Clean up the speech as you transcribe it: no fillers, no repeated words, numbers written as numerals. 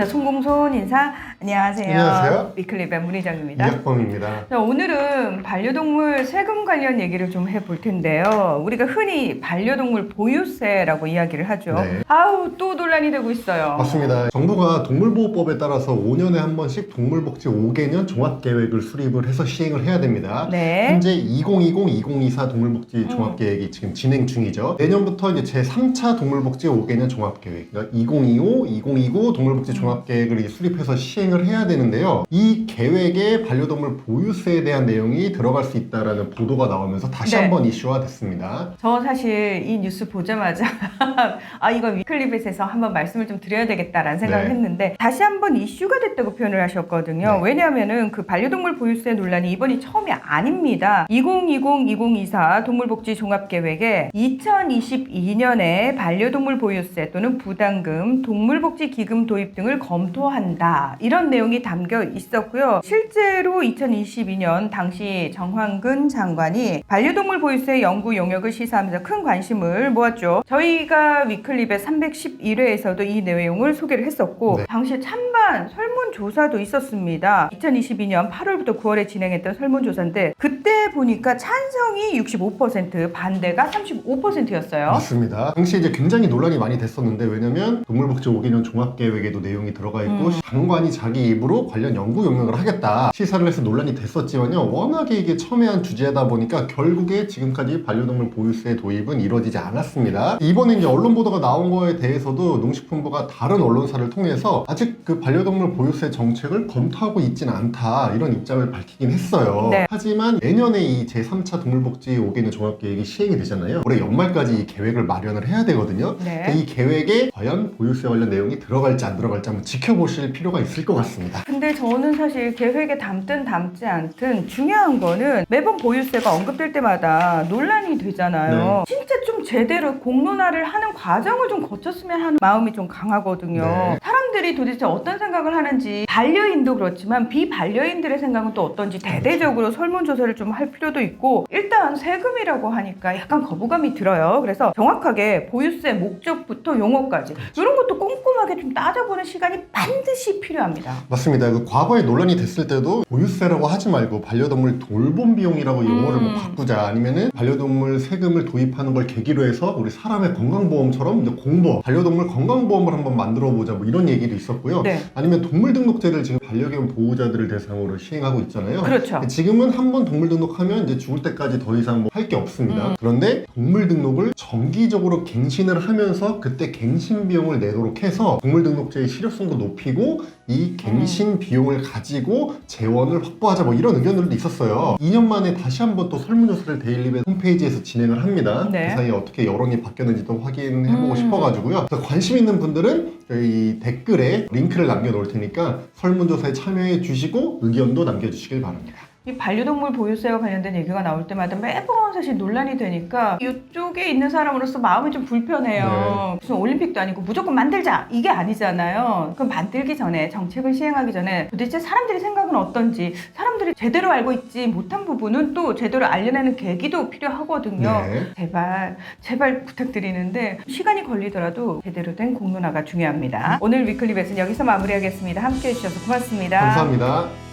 자, 송공손 인사. 안녕하세요. 안녕하세요. 위클립의 문희정입니다. 이학범입니다. 자, 오늘은 반려동물 세금 관련 얘기를 좀 해볼 텐데요. 우리가 흔히 반려동물 보유세라고 이야기를 하죠. 네. 아우, 또 논란이 되고 있어요. 맞습니다. 정부가 동물보호법에 따라서 5년에 한 번씩 동물복지 5개년 종합계획을 수립을 해서 시행을 해야 됩니다. 네. 현재 2020-2024 동물복지 종합계획이 지금 진행 중이죠. 내년부터 이제 제3차 동물복지 5개년 종합계획, 그러니까 2025-2029 동물복지 종합계획을 수립해서 시행을 해야 되는데요. 이 계획에 반려동물 보유세에 대한 내용이 들어갈 수 있다라는 보도가 나오면서 다시 네. 한번 이슈화 됐습니다. 저 사실 이 뉴스 보자마자 아, 이거 위클립에서 한번 말씀을 좀 드려야 되겠다라는 생각을 네. 했는데 다시 한번 이슈가 됐다고 표현을 하셨거든요. 네. 왜냐하면은 그 반려동물 보유세 논란이 이번이 처음이 아닙니다. 2020-2024 동물복지 종합계획에 2022년에 반려동물 보유세 또는 부담금, 동물복지 기금 도입 등을 검토한다. 이런 내용이 담겨 있었고요. 실제로 2022년 당시 정황근 장관이 반려동물 보유세 연구 용역을 시사하면서 큰 관심을 모았죠. 저희가 위클립의 311회에서도 이 내용을 소개를 했었고 네. 당시에 찬반 설문조사도 있었습니다. 2022년 8월부터 9월에 진행했던 설문조사인데 그때 보니까 찬성이 65%, 반대가 35%였어요. 맞습니다. 당시 이제 굉장히 논란이 많이 됐었는데 왜냐면 동물복지 5개년 종합계획에도 내용이 들어가 있고 장관이 자기 입으로 관련 연구 용역을 하겠다 시사를 해서 논란이 됐었지만요. 워낙에 이게 첨예한 주제다 보니까 결국에 지금까지 반려동물 보유세 도입은 이루어지지 않았습니다. 이번에 이제 언론 보도가 나온 거에 대해서도 농식품부가 다른 언론사를 통해서 아직 그 반려동물 보유세 정책을 검토하고 있지는 않다 이런 입장을 밝히긴 했어요. 네. 하지만 내년에 이 제3차 동물복지 5개년 종합계획이 시행이 되잖아요. 올해 연말까지 이 계획을 마련을 해야 되거든요. 네. 이 계획에 과연 보유세 관련 내용이 들어갈지 안 들어갈지 한번 지켜보실 필요가 있을 것 같습니다. 근데 저는 사실 계획에 담든 담지 않든 중요한 거는 매번 보유세가 언급될 때마다 논란이 되잖아요. 진짜 좀 제대로 공론화를 하는 과정을 좀 거쳤으면 하는 마음이 좀 강하거든요. 네. 사람들이 도대체 어떤 생각을 하는지 반려인도 그렇지만 비반려인들의 생각은 또 어떤지 대대적으로 설문조사를 좀 할 필요도 있고 일단 세금이라고 하니까 약간 거부감이 들어요. 그래서 정확하게 보유세 목적부터 용어까지 이런 것도 꼼꼼하게 좀 따져보는 시간이 반드시 필요합니다. 맞습니다. 그 과거에 논란이 됐을 때도 보유세라고 하지 말고 반려동물 돌봄 비용이라고 용어를 뭐 바꾸자 아니면은 반려동물 세금을 도입하는 걸 계기로 해서 우리 사람의 건강보험처럼 이제 공보험, 반려동물 건강보험을 한번 만들어 보자 뭐 이런 얘기도 있었고요. 네. 아니면 동물등록제를 지금 반려견 보호자들을 대상으로 시행하고 있잖아요. 그렇죠. 지금은 한번 동물등록하면 이제 죽을 때까지 더 이상 뭐 할 게 없습니다. 그런데 동물등록을 정기적으로 갱신을 하면서 그때 갱신 비용을 내도록 해서 동물등록제의 실효성도 높이고 이 갱신 비용을 가지고 재원을 확보하자 뭐 이런 의견들도 있었어요. 2년 만에 다시 한번 또 설문조사를 데일리벳 홈페이지에서 진행을 합니다. 네. 그 사이에 어떻게 여론이 바뀌었는지도 확인해보고 싶어가지고요. 그래서 관심 있는 분들은 저희 댓글에 링크를 남겨놓을 테니까 설문조사에 참여해 주시고 의견도 남겨주시길 바랍니다. 이 반려동물 보유세와 관련된 얘기가 나올 때마다 매번 사실 논란이 되니까 이쪽에 있는 사람으로서 마음이 좀 불편해요. 무슨 올림픽도 아니고 무조건 만들자 이게 아니잖아요. 그럼 만들기 전에 정책을 시행하기 전에 도대체 사람들의 생각은 어떤지 사람들이 제대로 알고 있지 못한 부분은 또 제대로 알려내는 계기도 필요하거든요. 네. 제발 부탁드리는데 시간이 걸리더라도 제대로 된 공론화가 중요합니다. 오늘 위클립에서는 여기서 마무리하겠습니다. 함께해 주셔서 고맙습니다. 감사합니다.